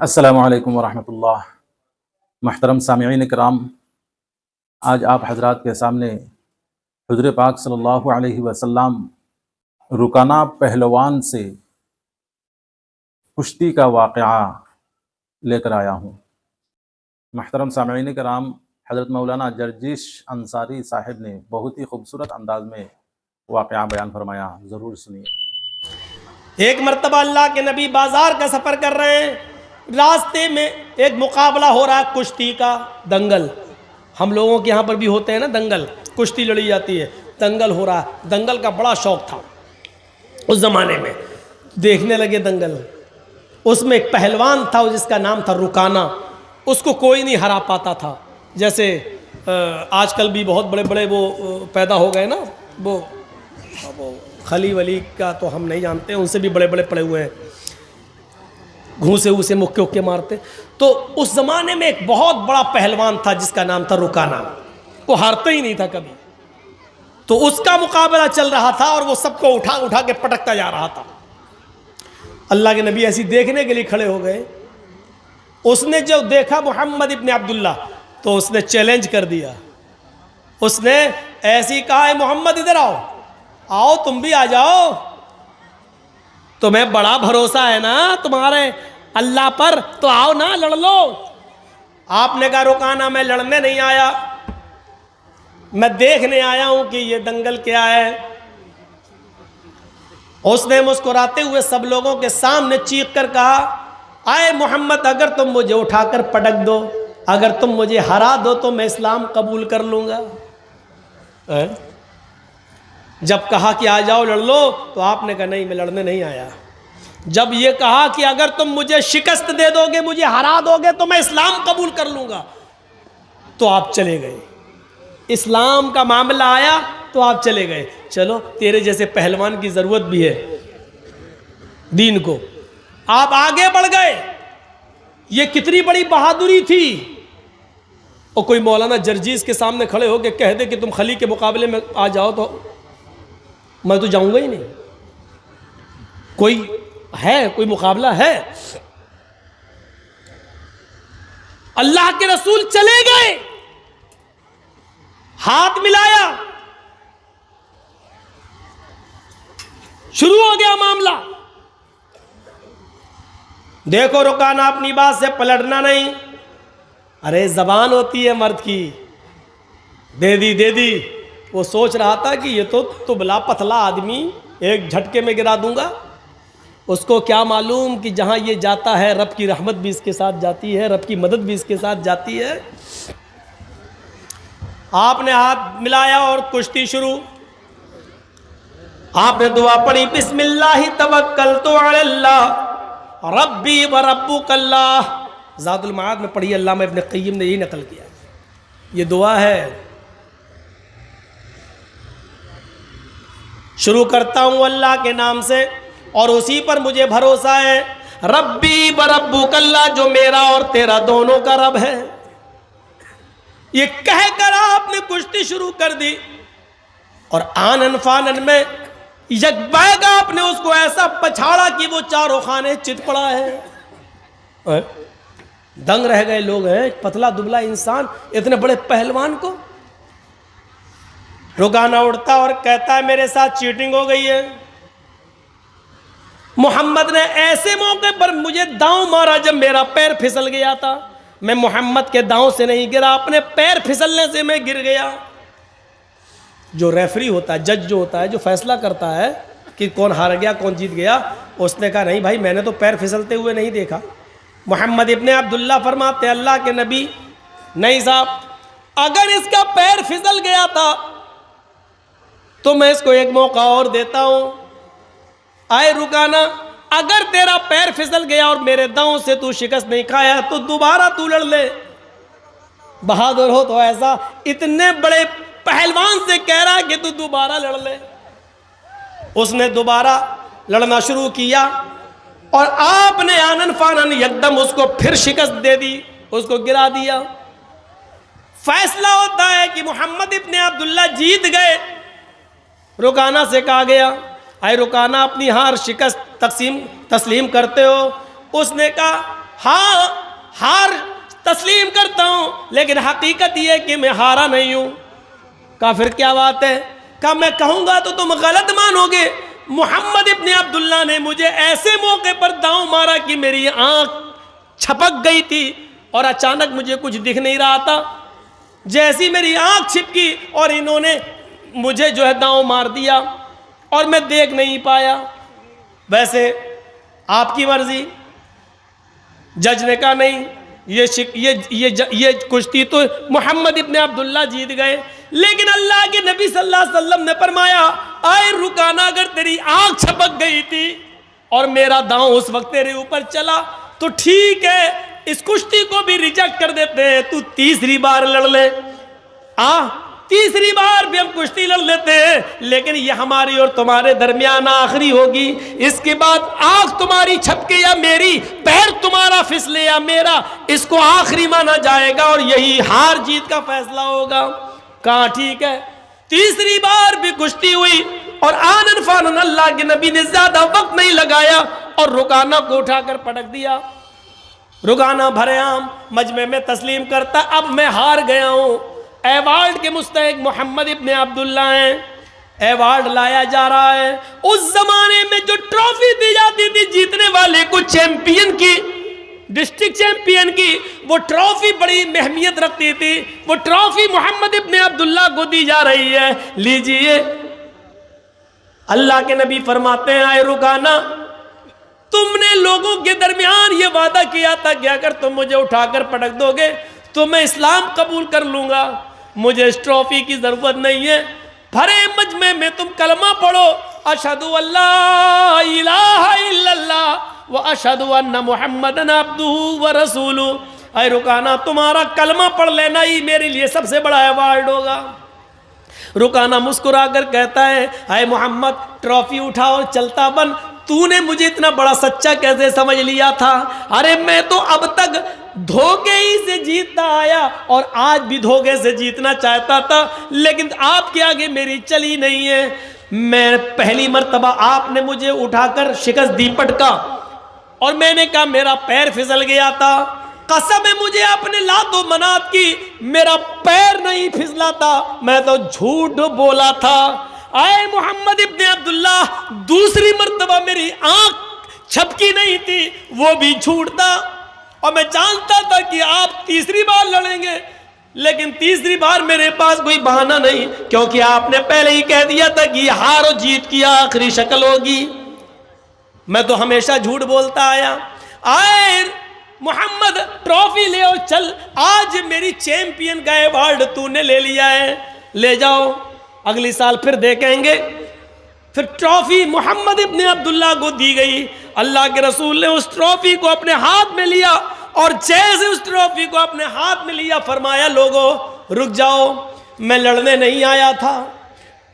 السلام علیکم ورحمۃ اللہ۔ محترم سامعین کرام، آج آپ حضرات کے سامنے حضور پاک صلی اللہ علیہ وسلم رکانہ پہلوان سے کشتی کا واقعہ لے کر آیا ہوں۔ محترم سامعین کرام، حضرت مولانا جرجیش انصاری صاحب نے بہت ہی خوبصورت انداز میں واقعہ بیان فرمایا، ضرور سنیے۔ ایک مرتبہ اللہ کے نبی بازار کا سفر کر رہے ہیں، راستے میں ایک مقابلہ ہو رہا ہے کشتی کا، دنگل۔ ہم لوگوں کے یہاں پر بھی ہوتے ہیں نا دنگل، کشتی لڑی جاتی ہے، دنگل ہو رہا ہے۔ دنگل کا بڑا شوق تھا اس زمانے میں، دیکھنے لگے دنگل۔ اس میں ایک پہلوان تھا جس کا نام تھا رکانہ، اس کو کوئی نہیں ہرا پاتا تھا۔ جیسے آج کل بھی بہت بڑے بڑے وہ پیدا ہو گئے نا، وہ خلی ولی کا تو ہم نہیں جانتے، ان سے بھی بڑے بڑے پڑے ہوئے ہیں، گھوسے اسے مکے اکے مارتے۔ تو اس زمانے میں ایک بہت بڑا پہلوان تھا جس کا نام تھا رکانہ، وہ ہارتا ہی نہیں تھا کبھی۔ تو اس کا مقابلہ چل رہا تھا اور وہ سب کو اٹھا اٹھا کے پٹکتا جا رہا تھا۔ اللہ کے نبی ایسی دیکھنے کے لیے کھڑے ہو گئے۔ اس نے جب دیکھا محمد ابن عبداللہ تو اس نے چیلنج کر دیا۔ اس نے ایسی کہا، اے محمد ادھر آؤ، آؤ تم بھی آ جاؤ، تمہیں بڑا بھروسہ ہے نا تمہارے اللہ پر، تو آؤ نا لڑ لو۔ آپ نے کہا رکانہ میں لڑنے نہیں آیا، میں دیکھنے آیا ہوں کہ یہ دنگل کیا ہے۔ اس نے مسکراتے ہوئے سب لوگوں کے سامنے چیخ کر کہا، اے محمد اگر تم مجھے اٹھا کر پٹک دو، اگر تم مجھے ہرا دو تو میں اسلام قبول کر لوں گا۔ جب کہا کہ آ جاؤ لڑ لو تو آپ نے کہا نہیں، میں لڑنے نہیں آیا۔ جب یہ کہا کہ اگر تم مجھے شکست دے دو گے، مجھے ہرا دو گے تو میں اسلام قبول کر لوں گا، تو آپ چلے گئے۔ اسلام کا معاملہ آیا تو آپ چلے گئے۔ چلو تیرے جیسے پہلوان کی ضرورت بھی ہے دین کو، آپ آگے بڑھ گئے۔ یہ کتنی بڑی بہادری تھی۔ اور کوئی مولانا جرجیس کے سامنے کھڑے ہو کے کہہ دے کہ تم خلی کے مقابلے میں آ جاؤ تو میں تو جاؤں گا ہی نہیں۔ کوئی ہے، کوئی مقابلہ ہے؟ اللہ کے رسول چلے گئے، ہاتھ ملایا، شروع ہو گیا معاملہ۔ دیکھو رکانہ اپنی بات سے پلٹنا نہیں۔ ارے زبان ہوتی ہے مرد کی، دے دی دے دی۔ وہ سوچ رہا تھا کہ یہ تو دبلا پتلا آدمی، ایک جھٹکے میں گرا دوں گا۔ اس کو کیا معلوم کہ جہاں یہ جاتا ہے رب کی رحمت بھی اس کے ساتھ جاتی ہے، رب کی مدد بھی اس کے ساتھ جاتی ہے۔ آپ نے ہاتھ ملایا اور کشتی شروع۔ آپ نے دعا پڑھی، بسم اللہ توکلت علی اللہ ربی و ربک اللہ۔ زاد المعاد میں پڑھی، علامہ ابن قیم نے یہی نقل کیا، یہ دعا ہے۔ شروع کرتا ہوں اللہ کے نام سے اور اسی پر مجھے بھروسہ ہے، ربی و ربک اللہ، جو میرا اور تیرا دونوں کا رب ہے۔ یہ کہہ کر آپ نے کشتی شروع کر دی اور آنن فانن میں یک بیگ آپ نے اس کو ایسا پچھاڑا کہ وہ چاروں خانے چت پڑا ہے۔ دنگ رہ گئے لوگ، ہیں پتلا دبلا انسان، اتنے بڑے پہلوان کو۔ رکانہ اڑتا اور کہتا ہے میرے ساتھ چیٹنگ ہو گئی ہے۔ محمد نے ایسے موقع پر مجھے داؤں مارا جب میرا پیر پھسل گیا تھا، میں محمد کے داؤں سے نہیں گرا، اپنے پیر پھسلنے سے میں گر گیا۔ جو ریفری ہوتا ہے، جج جو ہوتا ہے، جو فیصلہ کرتا ہے کہ کون ہار گیا کون جیت گیا، اس نے کہا نہیں بھائی میں نے تو پیر پھسلتے ہوئے نہیں دیکھا۔ محمد ابن عبداللہ فرماتے اللہ کے نبی، نہیں صاحب اگر اس کا پیر پھسل گیا تھا تو میں اس کو ایک موقع اور دیتا ہوں۔ آئے رکانہ، اگر تیرا پیر پھسل گیا اور میرے داؤں سے تو شکست نہیں کھایا تو دوبارہ تو لڑ لے۔ بہادر ہو تو ایسا اتنے بڑے پہلوان سے کہہ رہا کہ تو دوبارہ لڑ لے۔ اس نے دوبارہ لڑنا شروع کیا اور آپ نے آنن فانن یکدم اس کو پھر شکست دے دی، اس کو گرا دیا۔ فیصلہ ہوتا ہے کہ محمد ابن عبداللہ جیت گئے۔ رکانہ سے کہا گیا، اے رکانہ اپنی ہار شکست تسلیم کرتے ہو؟ اس نے کہا ہاں ہار تسلیم کرتا ہوں، لیکن حقیقت یہ ہے کہ میں ہارا نہیں ہوں۔ کہا پھر کیا بات ہے؟ کہا میں کہوں گا تو تم غلط مانو گے۔ محمد ابن عبداللہ نے مجھے ایسے موقع پر داؤں مارا کہ میری آنکھ چھپک گئی تھی اور اچانک مجھے کچھ دکھ نہیں رہا تھا۔ جیسی میری آنکھ چھپکی اور انہوں نے مجھے جو ہے داؤں مار دیا اور میں دیکھ نہیں پایا۔ ویسے آپ کی مرضی۔ جج نے کہا نہیں، یہ کشتی تو محمد ابن عبداللہ جیت گئے، لیکن اللہ کے نبی صلی اللہ علیہ وسلم نے فرمایا آئے رکانا، اگر تیری آنکھ چھپک گئی تھی اور میرا داؤں اس وقت تیرے اوپر چلا تو ٹھیک ہے، اس کشتی کو بھی ریجیکٹ کر دیتے ہیں، تو تیسری بار لڑ لے۔ تیسری بار بھی ہم کشتی لڑ لیتے ہیں، لیکن یہ ہماری اور تمہارے درمیان آخری ہوگی۔ اس کے بعد آنکھ تمہاری چھپکے یا میری، پیر تمہارا پھسلے یا میرا، اس کو آخری مانا جائے گا اور یہی ہار جیت کا فیصلہ ہوگا۔ کہاں ٹھیک ہے۔ تیسری بار بھی کشتی ہوئی اور آنن فانن اللہ کے نبی نے زیادہ وقت نہیں لگایا اور رکانہ کو اٹھا کر پٹک دیا۔ رکانہ بھرے عام مجمع میں تسلیم کرتا اب میں ہار گیا ہوں۔ ایوارڈ کے مستحق محمد ابن عبداللہ ہیں۔ ایوارڈ لایا جا رہا ہے۔ اس زمانے میں جو ٹرافی دی جاتی تھی جیتنے والے کو، چیمپئن کی، ڈسٹرکٹ چیمپئن کی، وہ ٹرافی بڑی اہمیت رکھتی تھی۔ وہ ٹرافی محمد ابن عبداللہ کو دی جا رہی ہے، لیجئے۔ اللہ کے نبی فرماتے ہیں آئے رکانہ، تم نے لوگوں کے درمیان یہ وعدہ کیا تھا کہ اگر تم مجھے اٹھا کر پٹک دو گے تو میں اسلام قبول کر لوں گا، مجھے اس ٹرافی کی ضرورت نہیں ہے۔ بھرے مجمع میں تم کلمہ پڑھو، اشہد ان لا الہ الا اللہ واشہد ان محمدن عبدہ ورسولہ۔ اے رکانہ، تمہارا کلمہ پڑھ لینا ہی میرے لیے سب سے بڑا ایوارڈ ہوگا۔ رکانہ مسکرا کر کہتا ہے اے محمد، ٹرافی اٹھا اور چلتا بن، تو نے مجھے اتنا بڑا سچا کیسے سمجھ لیا تھا؟ ارے میں تو اب تک دھوکے ہی سے جیتتا آیا اور آج بھی دھوکے سے جیتنا چاہتا تھا، لیکن آپ کے آگے میری چلی نہیں ہے۔ میں پہلی مرتبہ آپ نے مجھے اٹھا کر شکست دی، پٹکا، اور میں نے کہا میرا پیر پھسل گیا تھا۔ قسم ہے مجھے اپنے لات و منات کی، میرا پیر نہیں پھسلا تھا، میں تو جھوٹ بولا تھا۔ اے محمد ابن عبداللہ، دوسری مرتبہ میری آنکھ چھپکی نہیں تھی، وہ بھی جھوٹ تھا، اور میں جانتا تھا کہ آپ تیسری بار لڑیں گے، لیکن تیسری بار میرے پاس کوئی بہانہ نہیں، کیونکہ آپ نے پہلے ہی کہہ دیا تھا کہ یہ ہار و جیت کی آخری شکل ہوگی۔ میں تو ہمیشہ جھوٹ بولتا آیا۔ آئے محمد، ٹرافی لے اور چل، آج میری چیمپئن کا ایوارڈ تو نے لے لیا ہے، لے جاؤ، اگلی سال پھر دیکھیں گے۔ پھر ٹرافی محمد ابن عبداللہ کو دی گئی۔ اللہ کے رسول نے اس ٹرافی کو اپنے ہاتھ میں لیا، اور جیسے اس ٹرافی کو اپنے ہاتھ میں لیا فرمایا لوگو رک جاؤ، میں لڑنے نہیں آیا تھا،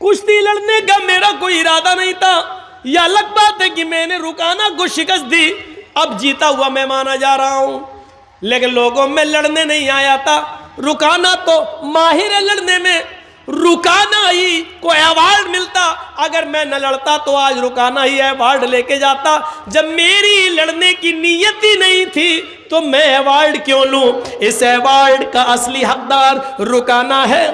کشتی لڑنے کا میرا کوئی ارادہ نہیں تھا۔ یہ الگ بات ہے کہ میں نے رکانہ کو شکست دی، اب جیتا ہوا میں مانا جا رہا ہوں، لیکن لوگوں میں لڑنے نہیں آیا تھا۔ رکانہ تو ماہر ہے لڑنے میں، رکانہ ہی کو ایوارڈ ملتا، اگر میں نہ لڑتا تو آج رکانہ ہی ایوارڈ لے کے جاتا۔ جب میری لڑنے کی نیت ہی نہیں تھی تو میں ایوارڈ کیوں لوں؟ اس ایوارڈ کا اصلی حقدار رکانہ ہے،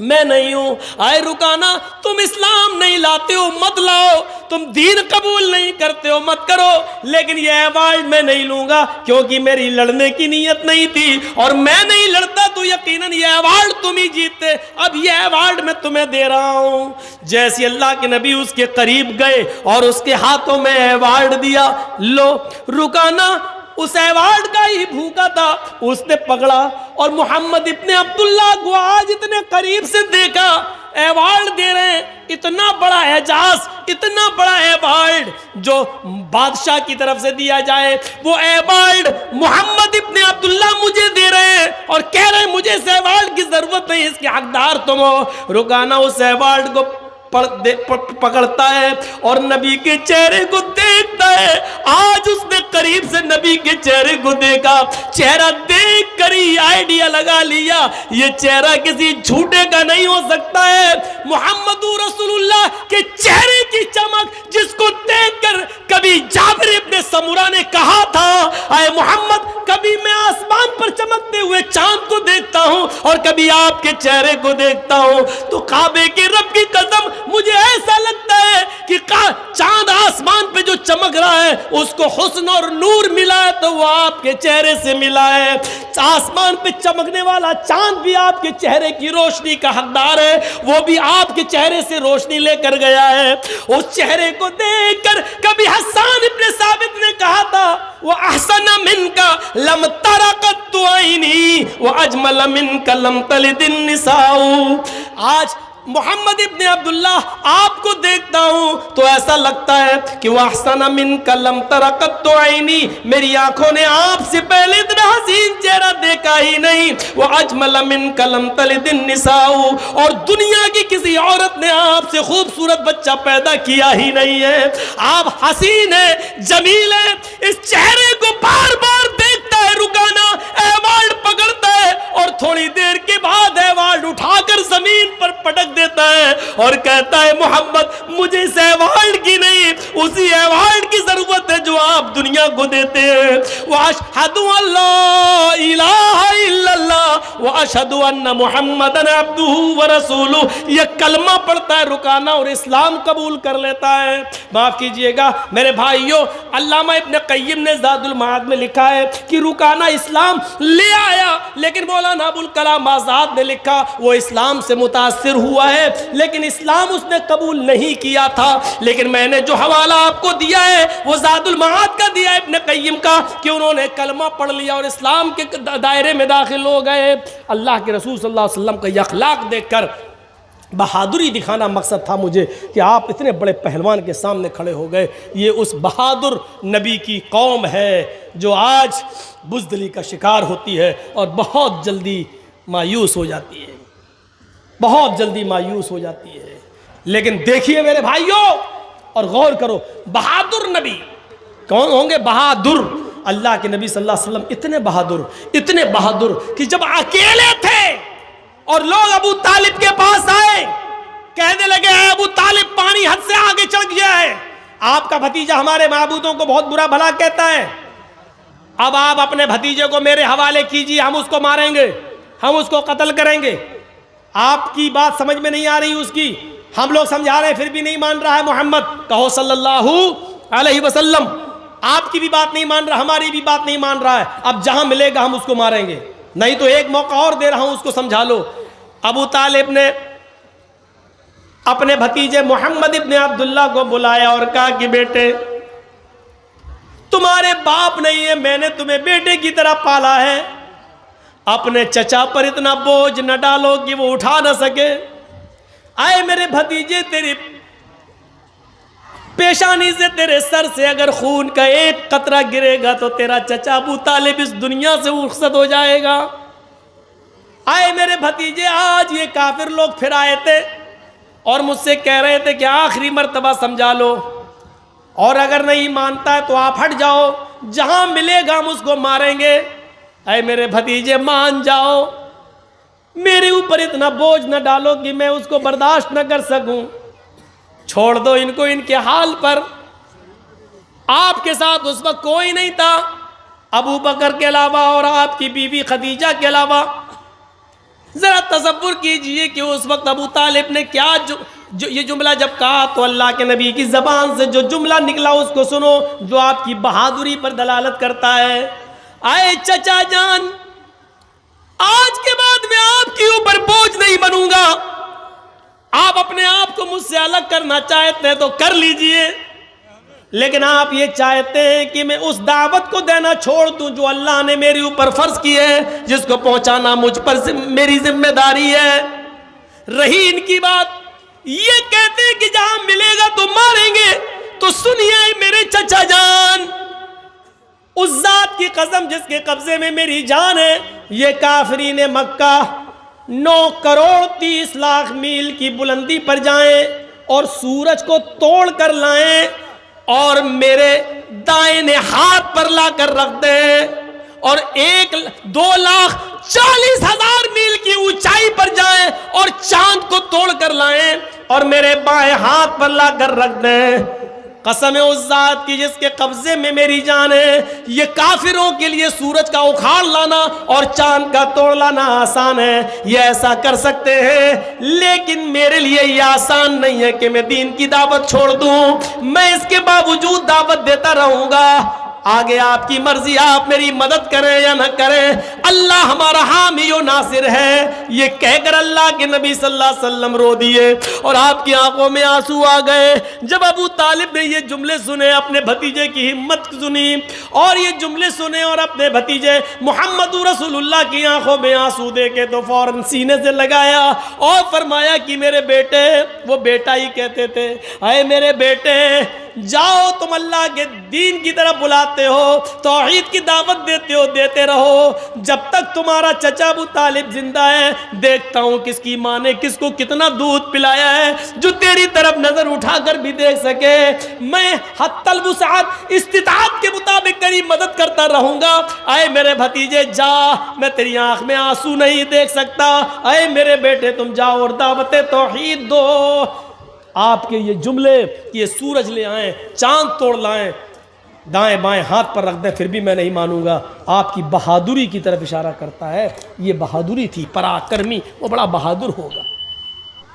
میں نہیں ہوں۔ اے رکانہ، تم اسلام نہیں لاتے ہو مت لاؤ، تم دین قبول نہیں کرتے ہو مت کرو، لیکن یہ ایوارڈ میں نہیں لوں گا، کیونکہ میری لڑنے کی نیت نہیں تھی، اور میں نہیں لڑتا تو یقیناً یہ ایوارڈ تم ہی جیتتے۔ اب یہ ایوارڈ میں تمہیں دے رہا ہوں۔ جیسے اللہ کے نبی اس کے قریب گئے اور اس کے ہاتھوں میں ایوارڈ دیا، لو، رکانہ اس ایوارڈ کا ہی بھوکا تھا، اس نے پکڑا اور محمد ابن عبداللہ کو آج اتنے قریب سے دیکھا، ایوارڈ دے رہے ہیں، اتنا بڑا اعزاز، اتنا بڑا ایوارڈ جو بادشاہ کی طرف سے دیا جائے، وہ ایوارڈ محمد ابن عبداللہ مجھے دے رہے ہیں اور کہہ رہے ہیں مجھے اس ایوارڈ کی ضرورت نہیں، اس کے حقدار تم ہو۔ رکانہ اس ایوارڈ کو پکڑتا ہے اور نبی کے چہرے کو دیکھتا ہے. آج اس نے قریب سے نبی کے چہرے کو دیکھا, چہرہ دیکھ کر ہی آئیڈیا لگا لیا یہ چہرہ کسی جھوٹے کا نہیں ہو سکتا ہے. محمد رسول اللہ کے چہرے کی چمک جس کو دیکھ کر کبھی جابر ابن سمرہ نے کہا تھا اے محمد کبھی میں آسمان پر چمکتے ہوئے چاند کو دیکھتا ہوں اور کبھی آپ کے چہرے کو دیکھتا ہوں تو کعبے کے رب کی قسم مجھے ایسا لگتا ہے کہ چاند آسمان پہ جو چمک رہا ہے اس کو حسن اور نور ملا ہے تو وہ آپ کے چہرے سے ملا ہے. آسمان پہ چمکنے والا چاند بھی آپ کے چہرے کی روشنی کا حقدار ہے, وہ بھی آپ کے چہرے سے روشنی لے کر گیا ہے. اس چہرے کو دیکھ کر کبھی حسان ابن ثابت نے کہا تھا وہ احسن من کا لم ترقت عینی وہ اجمل من کا لم تلد النساء. آج محمد ابن عبداللہ آپ کو دیکھتا ہوں تو ایسا لگتا ہے کہ وہ احسن من کا لم ترقت عینی, میری آنکھوں نے آپ سے پہلے اتنا حسین چہرہ دیکھا ہی نہیں. وہ اجمل من کا لم تلد النساء, اور دنیا کی کسی عورت نے آپ سے خوبصورت بچہ پیدا کیا ہی نہیں ہے. آپ حسین ہیں, جمیل ہیں, اس چہرے کو بار بار دیکھتا ہے رکانا, ایوارڈ پکڑتا ہے اور تھوڑی دیر کے بعد ایوارڈ اٹھا کر زمین پر پٹک دیتا ہے اور کہتا ہے محمد مجھے اس ایوارڈ کی نہیں اسی ایوارڈ کی ضرورت ہے جو آپ دنیا کو دیتے ہیں. وَأَشْهَدُ أَن لَا إِلَٰهَ إِلَّا اللَّهُ وَأَشْهَدُ أَنَّ مُحَمَّدًا عَبْدُهُ وَرَسُولُهُ. یہ کلمہ پڑھتا ہے رکانا اور اسلام قبول کر لیتا ہے. معاف کیجئے گا میرے بھائیوں, علامہ ابن قیم نے زاد المعاد میں لکھا ہے کہ رکانا اسلام لے آیا, لیکن مولانا ابوالکلام آزاد نے لکھا وہ اسلام سے متاثر ہوا ہے لیکن اسلام اس نے قبول نہیں کیا تھا. لیکن میں نے جو حوالہ آپ کو دیا ہے وہ زاد المعاد کا دیا ابن قیم کا کہ انہوں نے کلمہ پڑھ لیا اور اسلام کے دائرے میں داخل ہو گئے. اللہ کے رسول صلی اللہ علیہ وسلم کا یہ اخلاق دیکھ کر بہادری دکھانا مقصد تھا مجھے کہ آپ اتنے بڑے پہلوان کے سامنے کھڑے ہو گئے. یہ اس بہادر نبی کی قوم ہے جو آج بزدلی کا شکار ہوتی ہے اور بہت جلدی مایوس ہو جاتی ہے, بہت جلدی مایوس ہو جاتی ہے. لیکن دیکھیے میرے بھائیوں اور غور کرو, بہادر نبی کون ہوں گے؟ بہادر اللہ کے نبی صلی اللہ علیہ وسلم اتنے بہادر کہ جب اکیلے تھے اور لوگ ابو طالب کے پاس آئے کہنے لگے اے ابو طالب پانی حد سے آگے چڑھ گیا ہے, آپ کا بھتیجا ہمارے معبودوں کو بہت برا بھلا کہتا ہے, اب آپ اپنے بھتیجے کو میرے حوالے کیجیے, ہم اس کو ماریں گے, ہم اس کو قتل کریں گے. آپ کی بات سمجھ میں نہیں آ رہی اس کی, ہم لوگ سمجھا رہے ہیں پھر بھی نہیں مان رہا ہے. محمد کہو صلی اللہ علیہ وسلم, آپ کی بھی بات نہیں مان رہا, ہماری بھی بات نہیں مان رہا ہے, اب جہاں ملے گا ہم اس کو ماریں گے, نہیں تو ایک موقع اور دے رہا ہوں اس کو سمجھا لو. ابو طالب نے اپنے بھتیجے محمد ابن عبداللہ کو بلایا اور کہا کہ بیٹے تمہارے باپ نہیں ہے, میں نے تمہیں بیٹے کی طرح پالا ہے, اپنے چچا پر اتنا بوجھ نہ ڈالو کہ وہ اٹھا نہ سکے. آئے میرے بھتیجے تیری پیشانی سے تیرے سر سے اگر خون کا ایک قطرہ گرے گا تو تیرا چچا ابو طالب اس دنیا سے رخصت ہو جائے گا. آئے میرے بھتیجے آج یہ کافر لوگ پھر آئے تھے اور مجھ سے کہہ رہے تھے کہ آخری مرتبہ سمجھا لو اور اگر نہیں مانتا ہے تو آپ ہٹ جاؤ, جہاں ملے گا ہم اس کو ماریں گے. اے میرے بھتیجے مان جاؤ, میرے اوپر اتنا بوجھ نہ ڈالو کہ میں اس کو برداشت نہ کر سکوں, چھوڑ دو ان کو ان کے حال پر. آپ کے ساتھ اس وقت کوئی نہیں تھا ابو بکر کے علاوہ اور آپ کی بیوی خدیجہ کے علاوہ. ذرا تصور کیجئے کہ اس وقت ابو طالب نے کیا یہ جملہ جب کہا تو اللہ کے نبی کی زبان سے جو جملہ نکلا اس کو سنو جو آپ کی بہادری پر دلالت کرتا ہے. آئے چچا جان, آج کے بعد میں آپ کے اوپر بوجھ نہیں بنوں گا, آپ اپنے آپ کو مجھ سے الگ کرنا چاہتے ہیں تو کر لیجئے, لیکن آپ یہ چاہتے ہیں کہ میں اس دعوت کو دینا چھوڑ دوں جو اللہ نے میرے اوپر فرض کی ہے, جس کو پہنچانا مجھ پر میری ذمہ داری ہے. رہی ان کی بات, یہ کہتے ہیں کہ جہاں ملے گا تو ماریں گے, تو سنیے میرے چچا جان, اس ذات کی قسم جس کے قبضے میں میری جان ہے, یہ کافرین مکہ 9 کروڑ 30 لاکھ میل کی بلندی پر جائیں اور سورج کو توڑ کر لائیں اور میرے دائیں ہاتھ پر لا کر رکھ دیں، اور 2,40,000 میل کی اونچائی پر جائیں اور چاند کو توڑ کر لائیں اور میرے بائیں ہاتھ پر لا کر رکھ دیں، قسم ہے اس ذات کی جس کے قبضے میں میری جان ہے، یہ کافروں کے لیے سورج کا اکھاڑ لانا اور چاند کا توڑ لانا آسان ہے، یہ ایسا کر سکتے ہیں، لیکن میرے لیے یہ آسان نہیں ہے کہ میں دین کی دعوت چھوڑ دوں، میں اس کے باوجود دعوت دیتا رہوں گا، آگے آپ کی مرضی، آپ میری مدد کریں یا نہ کریں، اللہ ہمارا حامی و ناصر ہے۔ یہ کہہ کر اللہ کے نبی صلی اللہ علیہ وسلم رو دیے اور آپ کی آنکھوں میں آنسو آ گئے۔ جب ابو طالب نے یہ جملے سنے، اپنے بھتیجے کی ہمت سنی اور یہ جملے سنے اور اپنے بھتیجے محمد رسول اللہ کی آنکھوں میں آنسو دے کے تو فوراً سینے سے لگایا اور فرمایا کہ میرے بیٹے، وہ بیٹا ہی کہتے تھے، اے میرے بیٹے، جاؤ، تم اللہ کے دین کی طرف بلاتے ہو، توحید کی دعوت دیتے ہو، دیتے رہو، جب تک تمہارا چچا ابو طالب زندہ ہے دیکھتا ہوں کس کی ماں نے کس کو کتنا دودھ پلایا ہے، جو تیری طرف نظر اٹھا کر بھی دیکھ سکے، میں حتی الوسعت استطاعت کے مطابق تیری مدد کرتا رہوں گا۔ اے میرے بھتیجے جا، میں تیری آنکھ میں آنسو نہیں دیکھ سکتا، اے میرے بیٹے تم جاؤ اور دعوت توحید دو۔ آپ کے یہ جملے، یہ سورج لے آئیں، چاند توڑ لائیں، دائیں بائیں ہاتھ پر رکھ دیں، پھر بھی میں نہیں مانوں گا، آپ کی بہادری کی طرف اشارہ کرتا ہے۔ یہ بہادری تھی، پراکرمی، وہ بڑا بہادر ہوگا۔